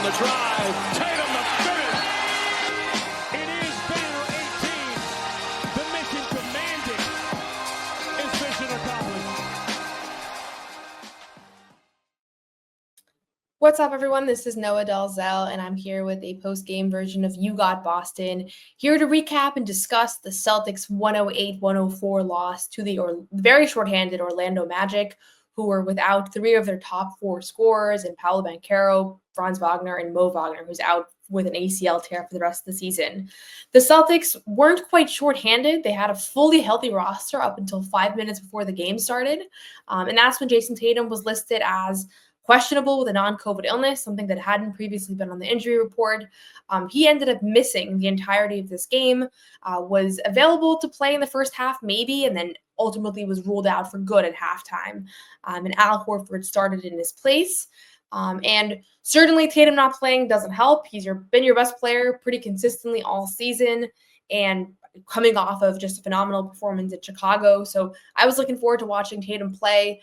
the drive. Tatum the finish. It is Banner 18. The mission commanded is mission accomplished. What's up, everyone? This is Noa Dalzell, and I'm here with a post-game version of You Got Boston, here to recap and discuss the Celtics' 108-104 loss to the very shorthanded Orlando Magic, who were without three of their top four scorers in Paolo Banchero, Franz Wagner, and Mo Wagner, who's out with an ACL tear for the rest of the season. The Celtics weren't quite shorthanded. They had a fully healthy roster up until 5 minutes before the game started, and that's when Jayson Tatum was listed as questionable with a non-COVID illness, something that hadn't previously been on the injury report. He ended up missing the entirety of this game, was available to play in the first half maybe, and then ultimately was ruled out for good at halftime. And Al Horford started in his place. And certainly Tatum not playing doesn't help. He's been your best player pretty consistently all season, and coming off of just a phenomenal performance in Chicago. So I was looking forward to watching Tatum play.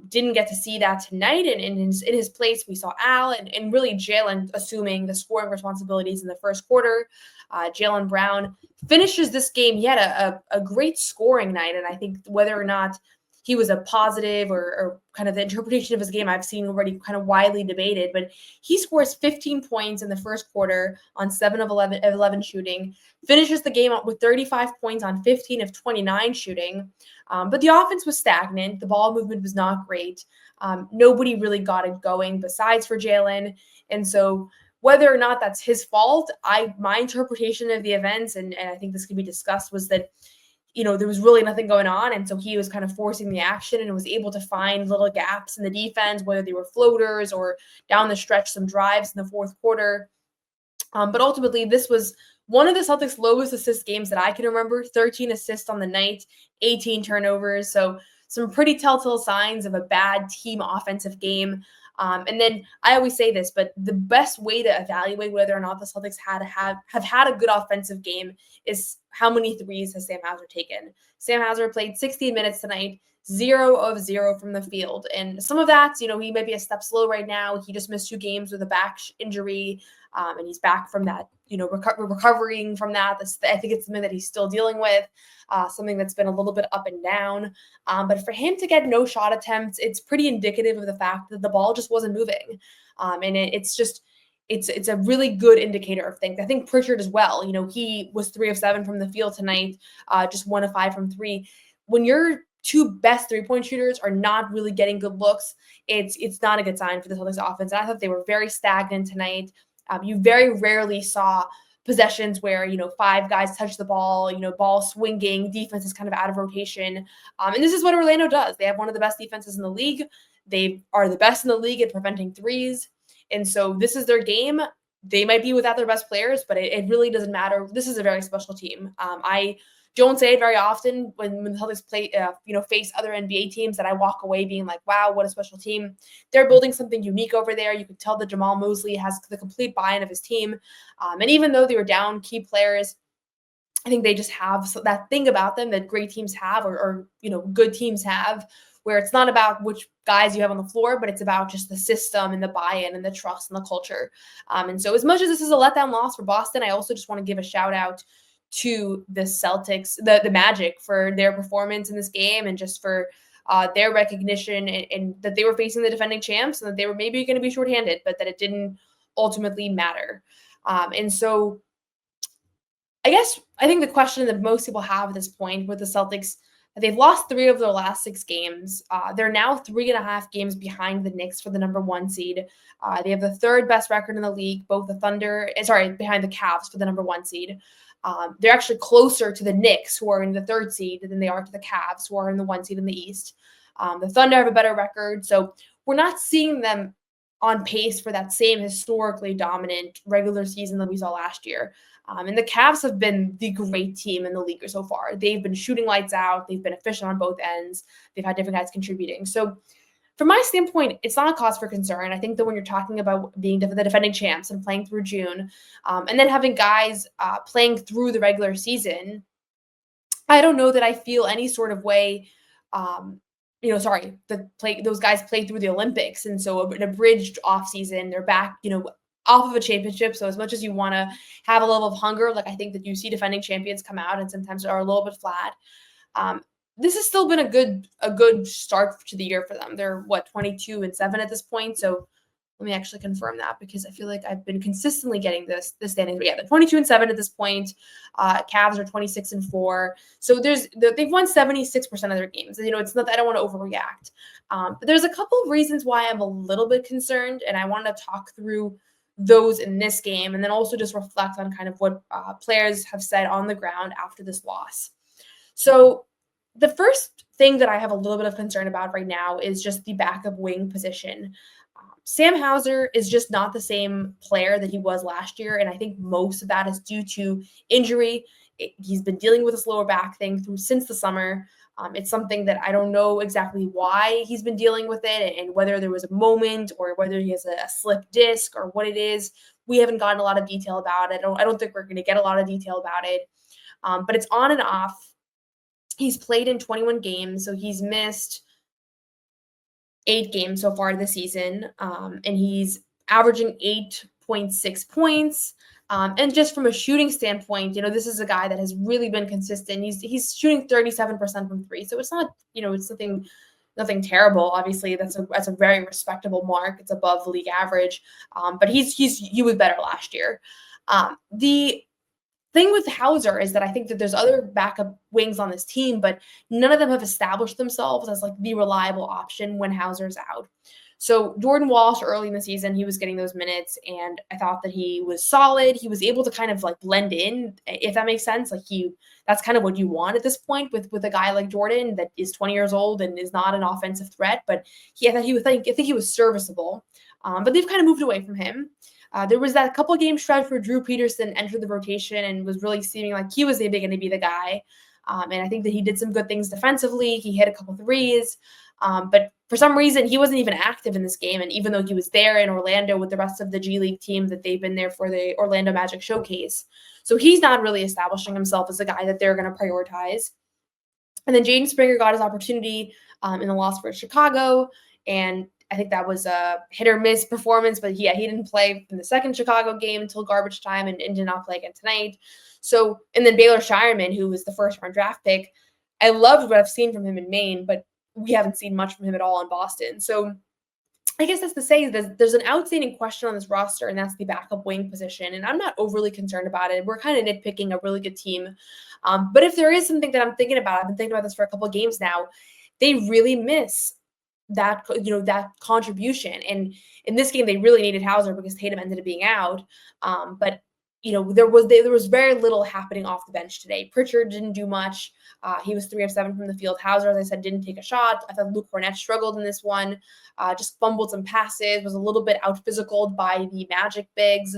Didn't get to see that tonight, and in his place we saw Al and really Jaylen assuming the scoring responsibilities in the first quarter. Jaylen Brown finishes this game. He had a great scoring night, and I think whether or not he was a positive or kind of the interpretation of his game I've seen already kind of widely debated, but he scores 15 points in the first quarter on 7 of 11 shooting, finishes the game up with 35 points on 15 of 29 shooting. But the offense was stagnant. The ball movement was not great. Nobody really got it going besides for Jaylen. And so whether or not that's his fault, my interpretation of the events, and I think this could be discussed, was that there was really nothing going on. And so he was kind of forcing the action and was able to find little gaps in the defense, whether they were floaters or down the stretch, some drives in the fourth quarter. But ultimately, this was one of the Celtics' lowest assist games that I can remember. 13 assists on the night, 18 turnovers. So some pretty telltale signs of a bad team offensive game. And then I always say this, but the best way to evaluate whether or not the Celtics have had a good offensive game is how many threes has Sam Hauser taken. Sam Hauser played 16 minutes tonight, 0 of 0 from the field. And some of that, he might be a step slow right now. He just missed 2 games with a back injury, and he's back from that, recovering from that. I think it's something that he's still dealing with, something that's been a little bit up and down. But for him to get no shot attempts, it's pretty indicative of the fact that the ball just wasn't moving. And it's a really good indicator of things. I think Pritchard as well, he was 3 of 7 from the field tonight, just 1 of 5 from 3. When your 2 best 3-point shooters are not really getting good looks, it's not a good sign for the Celtics offense. And I thought they were very stagnant tonight. You very rarely saw possessions where, 5 guys touch the ball, ball swinging, defense is kind of out of rotation. And this is what Orlando does. They have one of the best defenses in the league. They are the best in the league at preventing threes. And so this is their game. They might be without their best players, but it really doesn't matter. This is a very special team. I don't say it very often when the Celtics play, face other NBA teams, that I walk away being like, wow, what a special team. They're building something unique over there. You can tell that Jamal Mosley has the complete buy-in of his team. And even though they were down key players, I think they just have that thing about them that great teams have or good teams have, where it's not about which guys you have on the floor, but it's about just the system and the buy-in and the trust and the culture. And so as much as this is a letdown loss for Boston, I also just want to give a shout out to the Celtics, the Magic, for their performance in this game and just for their recognition and that they were facing the defending champs and that they were maybe going to be shorthanded, but that it didn't ultimately matter. And so I think the question that most people have at this point with the Celtics, they've lost 3 of their last 6 games. They're now 3.5 games behind the Knicks for the number 1 seed. They have the 3rd best record in the league, behind the Cavs for the number 1 seed. They're actually closer to the Knicks, who are in the 3rd seed, than they are to the Cavs, who are in the 1 seed in the East. The Thunder have a better record, so we're not seeing them on pace for that same historically dominant regular season that we saw last year. And the Cavs have been the great team in the league so far. They've been shooting lights out. They've been efficient on both ends. They've had different guys contributing. So from my standpoint, it's not a cause for concern. I think that when you're talking about being the defending champs and playing through June, and then having guys playing through the regular season, I don't know that I feel any sort of way those guys played through the Olympics. And so an abridged off season, they're back, off of a championship. So as much as you want to have a level of hunger, like I think that you see defending champions come out and sometimes are a little bit flat. This has still been a good start to the year for them. They're 22-7 at this point. So let me actually confirm that because I feel like I've been consistently getting this standings. But yeah, they're 22-7 at this point. Cavs are 26-4. So they've won 76% of their games. It's not that I don't want to overreact. But there's a couple of reasons why I'm a little bit concerned, and I want to talk through those in this game, and then also just reflect on kind of what players have said on the ground after this loss. So the first thing that I have a little bit of concern about right now is just the backup wing position. Sam Hauser is just not the same player that he was last year, and I think most of that is due to injury. He's been dealing with this lower back thing since the summer. It's something that I don't know exactly why he's been dealing with it and whether there was a moment or whether he has a slip disc or what it is. We haven't gotten a lot of detail about it. I don't think we're going to get a lot of detail about it, but it's on and off. He's played in 21 games, so he's missed 8 games so far this season, and he's averaging 8.6 points. And just from a shooting standpoint, this is a guy that has really been consistent. He's shooting 37% from three, so it's not, it's nothing terrible. Obviously, that's a very respectable mark. It's above the league average, but he was better last year. The thing with Hauser is that I think that there's other backup wings on this team, but none of them have established themselves as like the reliable option when Hauser's out. So Jordan Walsh early in the season, he was getting those minutes, and I thought that he was solid. He was able to kind of like blend in, if that makes sense. Like that's kind of what you want at this point with a guy like Jordan that is 20 years old and is not an offensive threat, but I think he was serviceable. But they've kind of moved away from him. There was that couple game stretch where Drew Peterson entered the rotation and was really seeming like he was maybe going to be the guy. And I think that he did some good things defensively. He hit a couple threes. But for some reason, he wasn't even active in this game. And even though he was there in Orlando with the rest of the G League team that they've been there for the Orlando Magic Showcase. So he's not really establishing himself as a guy that they're going to prioritize. And then Jaden Springer got his opportunity in the loss for Chicago. And I think that was a hit or miss performance, but he didn't play in the second Chicago game until garbage time and did not play again tonight. So, and then Baylor Shireman, who was the first round draft pick, I loved what I've seen from him in Maine, but we haven't seen much from him at all in Boston. So I guess that's to say that there's an outstanding question on this roster, and that's the backup wing position. And I'm not overly concerned about it. We're kind of nitpicking a really good team. But if there is something that I'm thinking about, I've been thinking about this for a couple of games now, they really miss that contribution. And in this game, they really needed Hauser because Tatum ended up being out. But there was very little happening off the bench today. Pritchard didn't do much. He was 3 of 7 from the field. Hauser, as I said, didn't take a shot. I thought Luke Cornett struggled in this one. Just fumbled some passes, was a little bit out physicaled by the Magic bigs.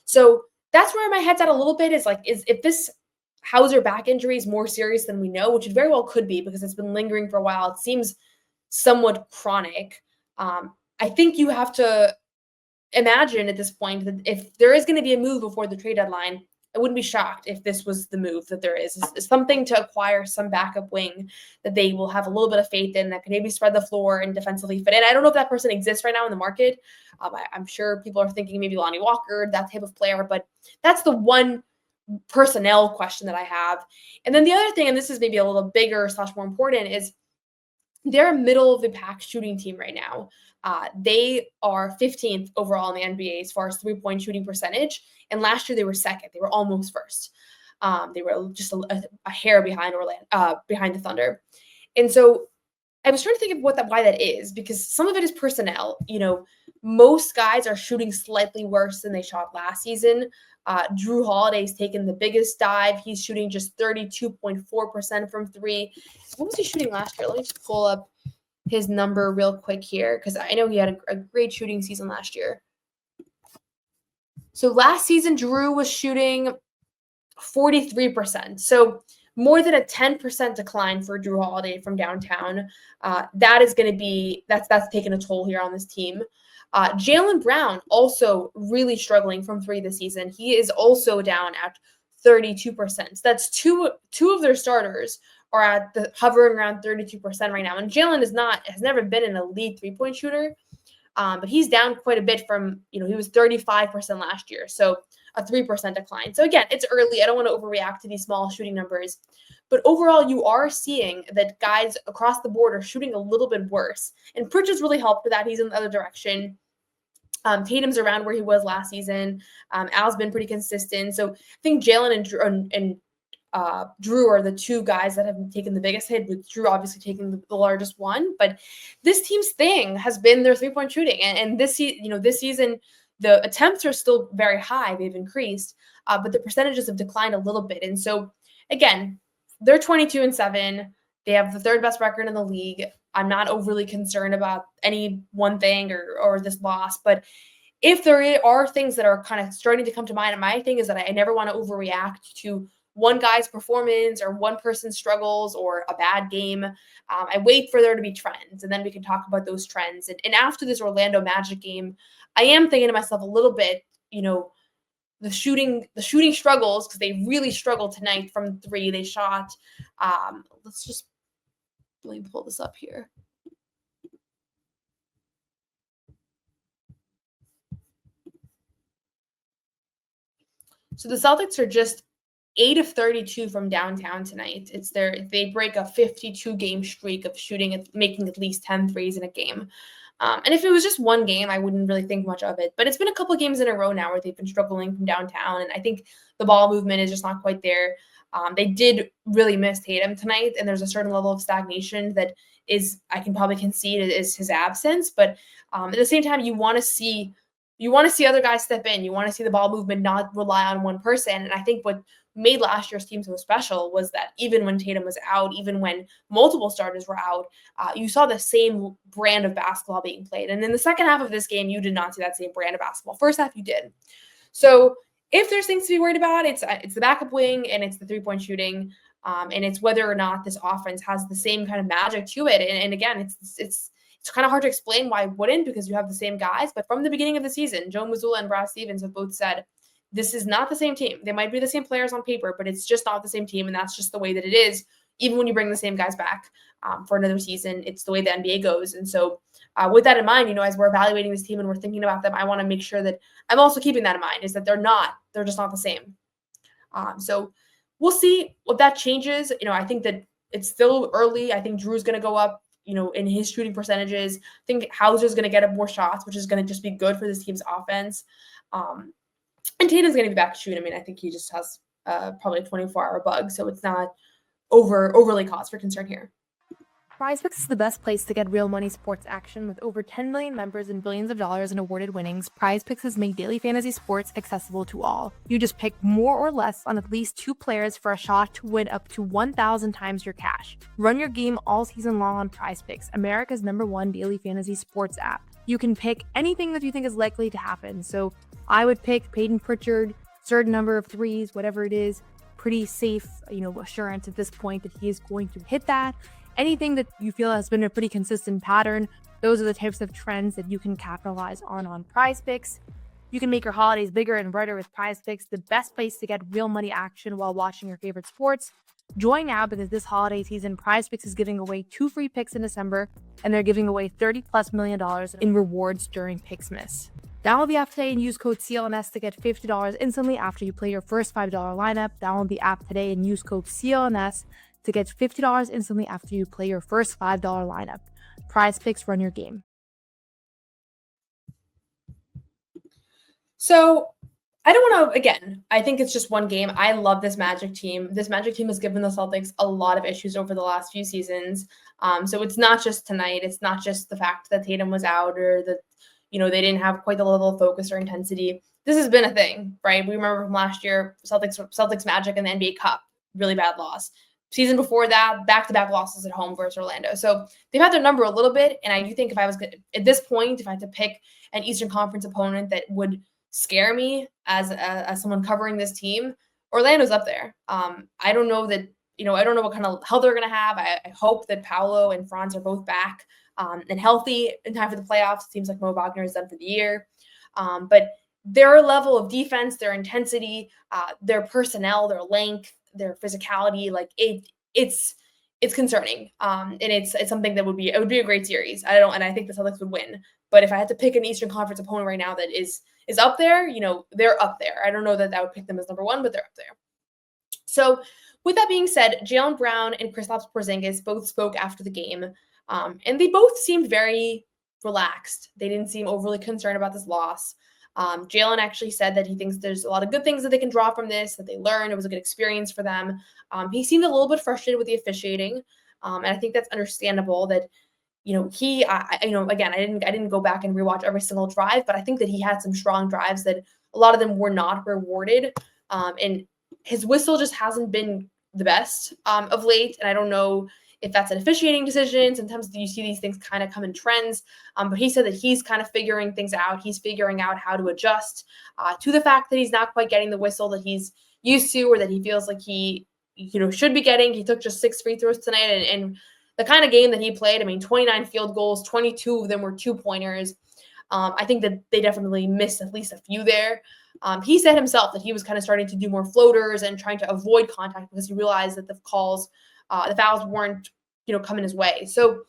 So that's where my head's at a little bit is if this Hauser back injury is more serious than we know, which it very well could be because it's been lingering for a while. It seems somewhat chronic. I think you have to imagine at this point that if there is going to be a move before the trade deadline, I wouldn't be shocked if this was the move that there is something to acquire some backup wing that they will have a little bit of faith in that can maybe spread the floor and defensively fit in. I don't know if that person exists right now in the market. I'm sure people are thinking maybe Lonnie Walker, that type of player, but that's the one personnel question that I have. And then the other thing, and this is maybe a little bigger / more important, is they're a middle of the pack shooting team right now. They are 15th overall in the NBA as far as 3-point shooting percentage. And last year they were second. They were almost first. They were just a hair behind behind the Thunder. And so I was trying to think of why that is, because some of it is personnel. Most guys are shooting slightly worse than they shot last season. Drew Holiday's taken the biggest dive. He's shooting just 32.4% from three. What was he shooting last year? Let me just pull up his number real quick here, because I know he had a great shooting season last year. So last season, Drew was shooting 43%. So more than a 10% decline for Drew Holiday from downtown. That is going to be, that's taken a toll here on this team. Jaylen Brown also really struggling from three this season. He is also down at 32%. That's two of their starters are hovering around 32% right now. And Jaylen has never been an elite 3-point shooter. But he's down quite a bit from, he was 35% last year. So a 3% decline. So again, it's early. I don't want to overreact to these small shooting numbers. But overall, you are seeing that guys across the board are shooting a little bit worse. And Pritchard's really helped with that. He's in the other direction. Tatum's around where he was last season. Al's been pretty consistent. So I think Jaylen and Drew are the two guys that have taken the biggest hit, with Drew obviously taking the largest one. But this team's thing has been their three-point shooting. And this season, the attempts are still very high. They've increased, but the percentages have declined a little bit. And so, again, they're 22-7. They have the third best record in the league. I'm not overly concerned about any one thing or this loss, but if there are things that are kind of starting to come to mind, my thing is that I never want to overreact to one guy's performance or one person's struggles or a bad game. I wait for there to be trends, and then we can talk about those trends. And after this Orlando Magic game, I am thinking to myself a little bit, the shooting struggles, because they really struggled tonight from three. They shot, let me pull this up here. So the Celtics are just 8 of 32 from downtown tonight. They break a 52 game streak of making at least 10 threes in a game. And if it was just one game, I wouldn't really think much of it. But it's been a couple of games in a row now where they've been struggling from downtown, and I think the ball movement is just not quite there. They did really miss Tatum tonight, and there's a certain level of stagnation that I can probably concede is his absence. But at the same time, you want to see other guys step in. You want to see the ball movement not rely on one person. And I think what made last year's team so special was that even when Tatum was out, even when multiple starters were out, you saw the same brand of basketball being played. And in the second half of this game, you did not see that same brand of basketball. First half, you did. So if there's things to be worried about, it's the backup wing and it's the three-point shooting, and it's whether or not this offense has the same kind of magic to it. And again, it's kind of hard to explain why it wouldn't, because you have the same guys. But from the beginning of the season, Joe Mazzulla and Brad Stevens have both said, this is not the same team. They might be the same players on paper, but it's just not the same team. And that's just the way that it is. Even when you bring the same guys back for another season, it's the way the NBA goes. And so with that in mind, as we're evaluating this team and we're thinking about them, I want to make sure that I'm also keeping that in mind, is that they're just not the same. So we'll see what that changes. I think that it's still early. I think Drew's going to go up, in his shooting percentages. I think Hauser's going to get up more shots, which is going to just be good for this team's offense. And Tatum's going to be back to shoot. I think he just has probably a 24-hour bug, so it's not overly cause for concern here. PrizePicks is the best place to get real money sports action. With over 10 million members and billions of dollars in awarded winnings, PrizePicks has made daily fantasy sports accessible to all. You just pick more or less on at least 2 players for a shot to win up to 1,000 times your cash. Run your game all season long on PrizePicks, America's #1 daily fantasy sports app. You can pick anything that you think is likely to happen. So I would pick Peyton Pritchard, certain number of threes, whatever it is, pretty safe, assurance at this point that he is going to hit that. Anything that you feel has been a pretty consistent pattern, those are the types of trends that you can capitalize on PrizePicks. You can make your holidays bigger and brighter with PrizePicks, the best place to get real money action while watching your favorite sports. Join now, because this holiday season, PrizePicks is giving away 2 free picks in December, and they're giving away $30+ million in rewards during Picksmas. Download the app today and use code CLNS to get $50 instantly after you play your first $5 lineup. Download the app today and use code CLNS to get $50 instantly after you play your first $5 lineup. PrizePicks, run your game. So I don't want to, again, I think it's just one game. I love this Magic team. This Magic team has given the Celtics a lot of issues over the last few seasons. So it's not just tonight. It's not just the fact that Tatum was out or that, they didn't have quite the level of focus or intensity. This has been a thing, right? We remember from last year, Celtics Magic in the NBA Cup, really bad loss. Season before that, back-to-back losses at home versus Orlando. So they've had their number a little bit, and I do think at this point, if I had to pick an Eastern Conference opponent that would scare me as someone covering this team, Orlando's up there. I don't know what kind of health they're going to have. I hope that Paolo and Franz are both back and healthy in time for the playoffs. It seems like Mo Wagner is done for the year. But their level of defense, their intensity, their personnel, their length, their physicality, like it's it's concerning. And it's something that would be a great series. And I think the Celtics would win. But if I had to pick an Eastern Conference opponent right now that is up there, they're up there. I don't know that I would pick them as number one, but they're up there. So with that being said, Jaylen Brown and Kristaps Porzingis both spoke after the game, and they both seemed very relaxed. They didn't seem overly concerned about this loss. Jaylen actually said that he thinks there's a lot of good things that they can draw from this, that they learned. It was a good experience for them. He seemed a little bit frustrated with the officiating, and I think that's understandable. That again, I didn't go back and rewatch every single drive, but I think that he had some strong drives that a lot of them were not rewarded, and his whistle just hasn't been the best of late, and I don't know if that's an officiating decision. Sometimes you see these things kind of come in trends, but he said that he's kind of figuring things out. He's figuring out how to adjust to the fact that he's not quite getting the whistle that he's used to, or that he feels like he should be getting. He took just 6 free throws tonight, and the kind of game that he played, 29 field goals, 22 of them were 2-pointers. I think that they definitely missed at least a few there. He said himself that he was kind of starting to do more floaters and trying to avoid contact because he realized that the fouls weren't, coming his way. So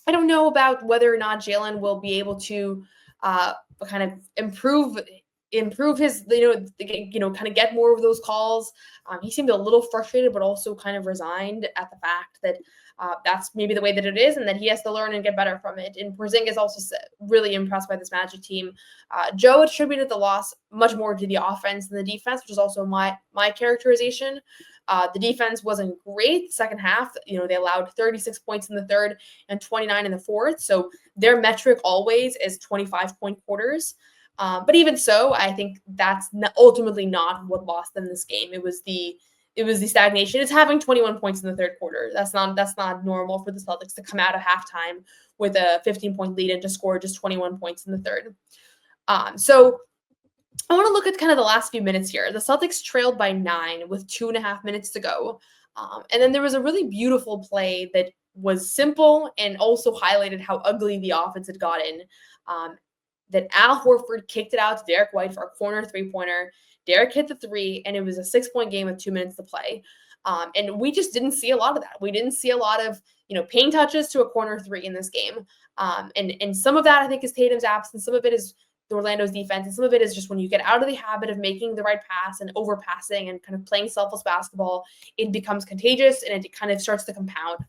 I don't know about whether or not Jaylen will be able to kind of improve his, kind of get more of those calls. He seemed a little frustrated, but also kind of resigned at the fact that that's maybe the way that it is, and that he has to learn and get better from it. And Porzingis also really impressed by this Magic team. Joe attributed the loss much more to the offense than the defense, which is also my characterization. The defense wasn't great the second half. They allowed 36 points in the third and 29 in the fourth. So their metric always is 25-point quarters. But even so, I think that's ultimately not what lost them this game. It was the stagnation. It's having 21 points in the third quarter. That's not normal for the Celtics to come out of halftime with a 15-point lead and to score just 21 points in the third. So I want to look at kind of the last few minutes here. The Celtics trailed by 9 with 2.5 minutes to go. And then there was a really beautiful play that was simple and also highlighted how ugly the offense had gotten. That Al Horford kicked it out to Derek White for a corner 3-pointer. Derek hit the 3, and it was a 6-point game with 2 minutes to play. And we just didn't see a lot of that. We didn't see a lot of, paint touches to a corner 3 in this game. And some of that, I think, is Tatum's absence. Some of it is Orlando's defense. And some of it is just when you get out of the habit of making the right pass and overpassing and kind of playing selfless basketball, it becomes contagious and it kind of starts to compound.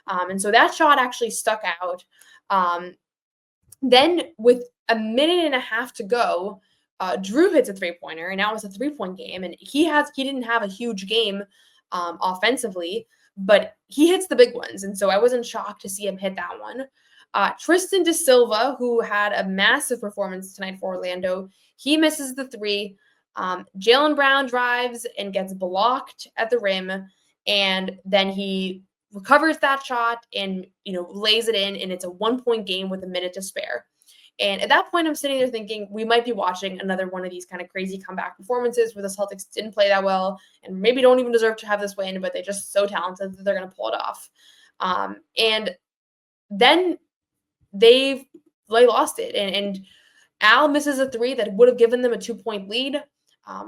And so that shot actually stuck out. Then with a minute and a half to go, Drew hits a 3-pointer, and now it's a 3-point game. And he didn't have a huge game offensively, but he hits the big ones. And so I wasn't shocked to see him hit that one. Tristan Da Silva, who had a massive performance tonight for Orlando, he misses the 3. Jaylen Brown drives and gets blocked at the rim, and then he recovers that shot and lays it in, and it's a 1-point game with a minute to spare. And at that point, I'm sitting there thinking we might be watching another one of these kind of crazy comeback performances where the Celtics didn't play that well and maybe don't even deserve to have this win, but they're just so talented that they're going to pull it off. And then they lost it. And Al misses a 3 that would have given them a 2-point lead.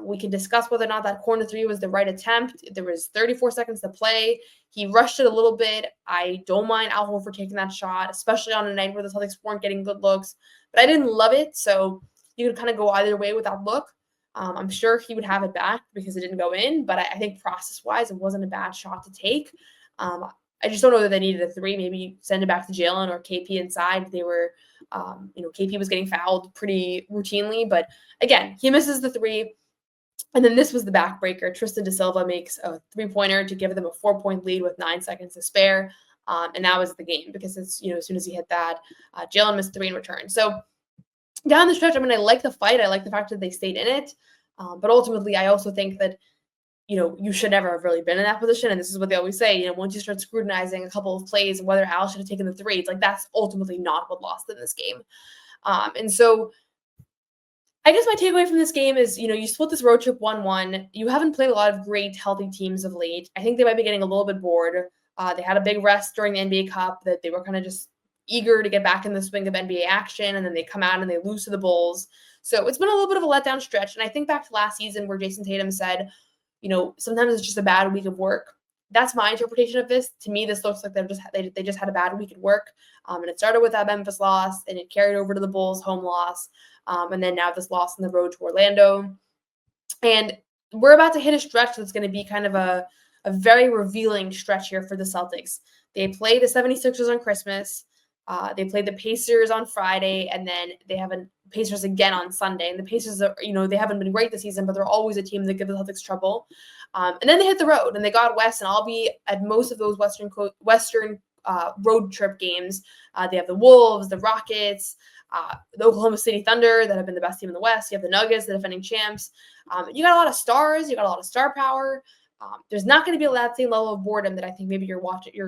We can discuss whether or not that corner 3 was the right attempt. There was 34 seconds to play. He rushed it a little bit. I don't mind Al Horford taking that shot, especially on a night where the Celtics weren't getting good looks. But I didn't love it, so you could kind of go either way with that look. I'm sure he would have it back because it didn't go in, but I think process-wise, it wasn't a bad shot to take. I just don't know that they needed a 3. Maybe send it back to Jaylen or KP inside. They were, KP was getting fouled pretty routinely. But again, he misses the 3. And then this was the backbreaker. Tristan Da Silva makes a 3-pointer to give them a 4-point lead with 9 seconds to spare. And that was the game because it's, as soon as he hit that, Jaylen missed 3 in return. So down the stretch, I like the fight. I like the fact that they stayed in it. But ultimately, I also think that, you should never have really been in that position. And this is what they always say, once you start scrutinizing a couple of plays and whether Al should have taken the 3, it's like that's ultimately not what lost them this game. And so I guess my takeaway from this game is, you split this road trip 1-1. You haven't played a lot of great, healthy teams of late. I think they might be getting a little bit bored. They had a big rest during the NBA Cup that they were kind of just eager to get back in the swing of NBA action, and then they come out and they lose to the Bulls. So it's been a little bit of a letdown stretch. And I think back to last season where Jayson Tatum said, sometimes it's just a bad week of work. that's my interpretation of this. To me, this looks like they just had a bad week at work. And it started with that Memphis loss, and it carried over to the Bulls' home loss. And then now this loss on the road to Orlando. And we're about to hit a stretch that's going to be kind of a very revealing stretch here for the Celtics. They play the 76ers on Christmas. They play the Pacers on Friday, and then they have a Pacers again on Sunday. And the Pacers are, they haven't been great this season, but they're always a team that gives the Celtics trouble. And then they hit the road, and they got west, and I'll be at most of those Western road trip games. They have the Wolves, the Rockets, the Oklahoma City Thunder that have been the best team in the West. You have the Nuggets, the defending champs. You got a lot of stars. You got a lot of star power. There's not going to be that same level of boredom that I think maybe you're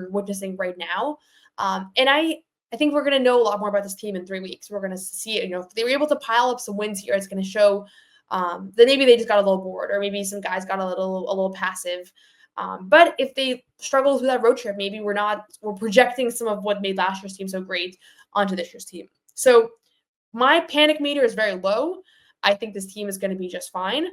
witnessing right now. And I think we're going to know a lot more about this team in 3 weeks. We're going to see, if they were able to pile up some wins here, it's going to show that maybe they just got a little bored, or maybe some guys got a little passive. But if they struggle through that road trip, maybe we're projecting some of what made last year's team so great onto this year's team. So my panic meter is very low. I think this team is going to be just fine.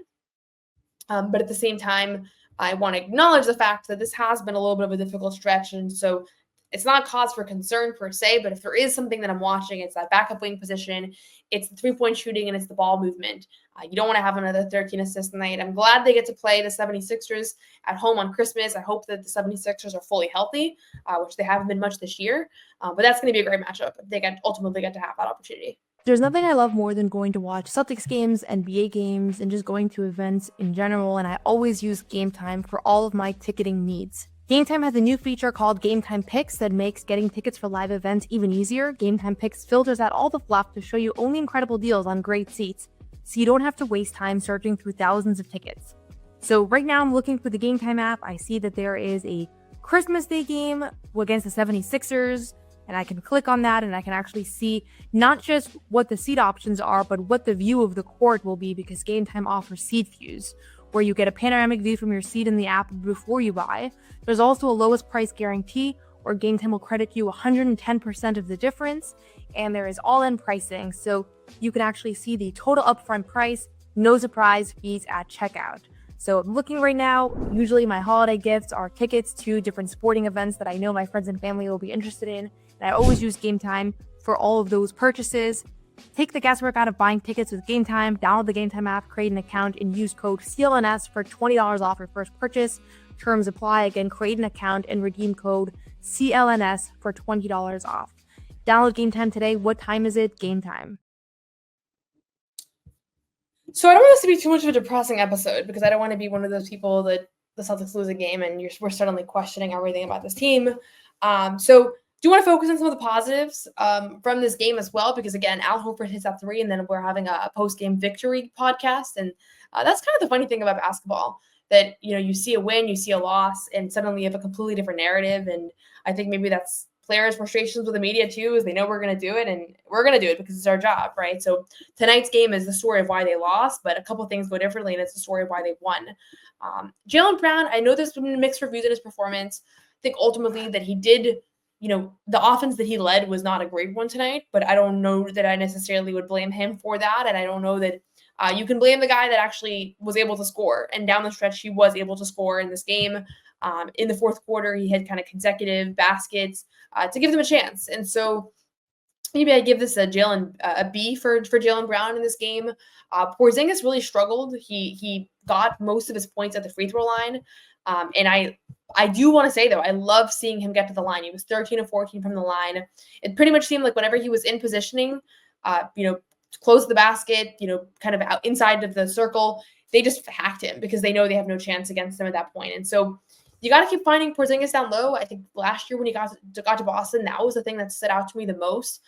But at the same time, I want to acknowledge the fact that this has been a little bit of a difficult stretch. And so it's not cause for concern per se, but if there is something that I'm watching, it's that backup wing position, it's the 3-point shooting, and it's the ball movement. You don't want to have another 13 assist night. I'm glad they get to play the 76ers at home on Christmas. I hope that the 76ers are fully healthy, which they haven't been much this year. But that's going to be a great matchup if they ultimately get to have that opportunity. There's nothing I love more than going to watch Celtics games, NBA games, and just going to events in general, and I always use Game Time for all of my ticketing needs. Game Time has a new feature called Game Time Picks that makes getting tickets for live events even easier. Game Time Picks filters out all the fluff to show you only incredible deals on great seats, so you don't have to waste time searching through thousands of tickets. So right now I'm looking through the Game Time app. I see that there is a Christmas Day game against the 76ers, and I can click on that and I can actually see not just what the seat options are, but what the view of the court will be, because Game Time offers seat views, where you get a panoramic view from your seat in the app before you buy. There's also a lowest price guarantee, or Game Time will credit you 110% of the difference, and there is all-in pricing, so you can actually see the total upfront price, no surprise fees at checkout. So I'm looking right now. Usually my holiday gifts are tickets to different sporting events that I know my friends and family will be interested in, and I always use Game Time for all of those purchases. Take the guesswork out of buying tickets with Game Time. Download the Game Time app, create an account, and use code CLNS for $20 off your first purchase. Terms apply. Again, create an account and redeem code CLNS for $20 off. Download Game Time today. What time is it? Game Time. So I don't want this to be too much of a depressing episode, because I don't want to be one of those people that the Celtics lose a game and we're suddenly questioning everything about this team. So do want to focus on some of the positives from this game as well, because again, Al Horford hits that 3, and then we're having a post-game victory podcast. And that's kind of the funny thing about basketball, that, you see a win, you see a loss, and suddenly you have a completely different narrative. And I think maybe that's players' frustrations with the media too, is they know we're going to do it, and we're going to do it because it's our job, right? So tonight's game is the story of why they lost, but a couple of things go differently, and it's the story of why they won. Jaylen Brown, I know there's been mixed reviews of his performance. I think ultimately that he did, the offense that he led was not a great one tonight, but I don't know that I necessarily would blame him for that. And I don't know that you can blame the guy that actually was able to score. And down the stretch, he was able to score in this game. In the fourth quarter, he had kind of consecutive baskets to give them a chance. And so maybe I give this a B for Jaylen Brown in this game. Porzingis really struggled. He got most of his points at the free throw line. And I do want to say, though, I love seeing him get to the line. He was 13 of 14 from the line. It pretty much seemed like whenever he was in positioning, close the basket, kind of out inside of the circle, they just hacked him because they know they have no chance against him at that point. And so you got to keep finding Porzingis down low. I think last year when he got to Boston, that was the thing that stood out to me the most,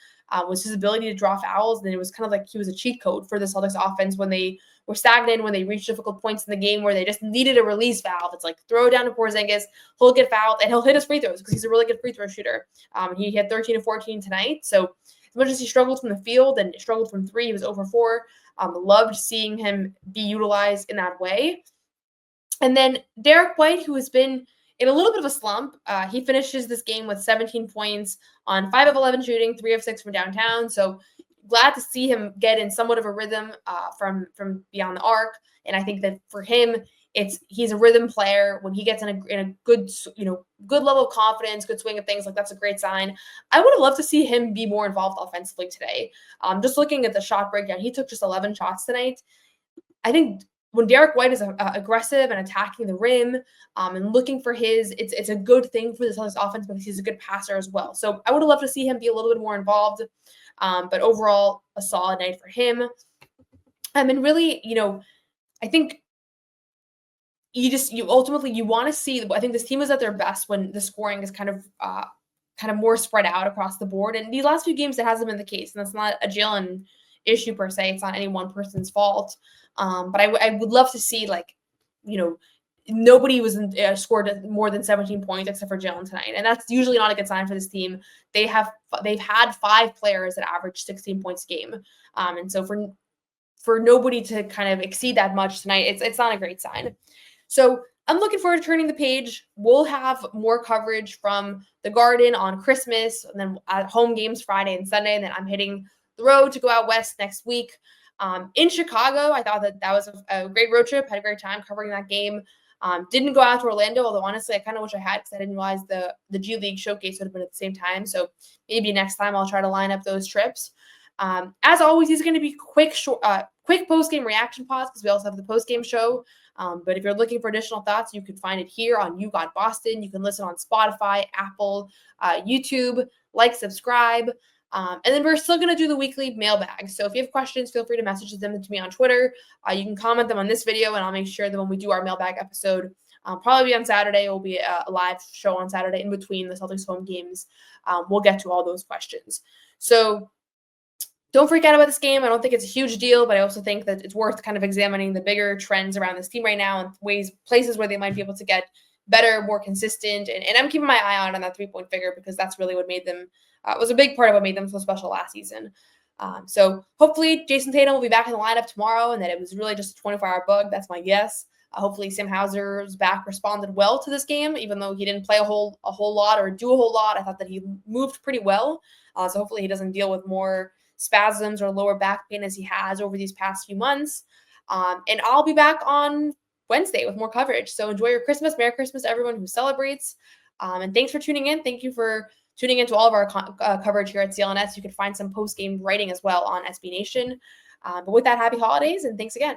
was his ability to draw fouls. And it was kind of like he was a cheat code for the Celtics offense when they were stagnant, when they reached difficult points in the game where they just needed a release valve. It's like throw it down to Porzingis, he'll get fouled, and he'll hit his free throws because he's a really good free throw shooter. He had 13 of 14 tonight. So as much as he struggled from the field and struggled from 3, he was over 4. Loved seeing him be utilized in that way. And then Derek White, who has been in a little bit of a slump, he finishes this game with 17 points on 5 of 11 shooting, 3 of 6 from downtown. So glad to see him get in somewhat of a rhythm from beyond the arc. And I think that for him, he's a rhythm player. When he gets in a good, good level of confidence, good swing of things, like that's a great sign. I would have loved to see him be more involved offensively today. Just looking at the shot breakdown, he took just 11 shots tonight. I think when Derek White is aggressive and attacking the rim and looking for it's a good thing for the Celtics offense because he's a good passer as well. So I would have loved to see him be a little bit more involved. But overall, a solid night for him. And really, I think you ultimately want to see. I think this team is at their best when the scoring is kind of more spread out across the board. And these last few games, it hasn't been the case, and that's not a Jaylen issue per se. It's not any one person's fault. But I would love to see nobody was scored more than 17 points except for Jaylen tonight, and that's usually not a good sign for this team. They've had 5 players that average 16 points a game, and so for nobody to kind of exceed that much tonight, it's not a great sign. So I'm looking forward to turning the page. We'll have more coverage from the Garden on Christmas, and then at home games Friday and Sunday, and then I'm hitting the road to go out west next week. In Chicago, I thought that was a great road trip. Had a great time covering that game. Didn't go out to Orlando, although honestly, I kind of wish I had because I didn't realize the G League showcase would have been at the same time. So maybe next time I'll try to line up those trips. As always, these are going to be quick post-game reaction pods because we also have the post-game show. But if you're looking for additional thoughts, you can find it here on You Got Boston. You can listen on Spotify, Apple, YouTube, subscribe. And then we're still going to do the weekly mailbag. So if you have questions, feel free to message them to me on Twitter. You can comment them on this video, and I'll make sure that when we do our mailbag episode, probably be on Saturday. It will be a live show on Saturday in between the Celtics home games. We'll get to all those questions. So don't freak out about this game. I don't think it's a huge deal, but I also think that it's worth kind of examining the bigger trends around this team right now and places where they might be able to get better, more consistent. And I'm keeping my eye on that 3-point figure because that's really what made them was a big part of what made them so special last season. So hopefully Jayson Tatum will be back in the lineup tomorrow and that it was really just a 24-hour bug. That's my guess. Hopefully Sam Hauser's back responded well to this game, even though he didn't play a whole lot or do a whole lot. I thought that he moved pretty well. So hopefully he doesn't deal with more spasms or lower back pain as he has over these past few months. And I'll be back on Wednesday with more coverage. So enjoy your Christmas. Merry Christmas to everyone who celebrates. And thanks for tuning in. Thank you for tuning into all of our coverage here at CLNS. You can find some post-game writing as well on SB Nation. But with that, happy holidays and thanks again.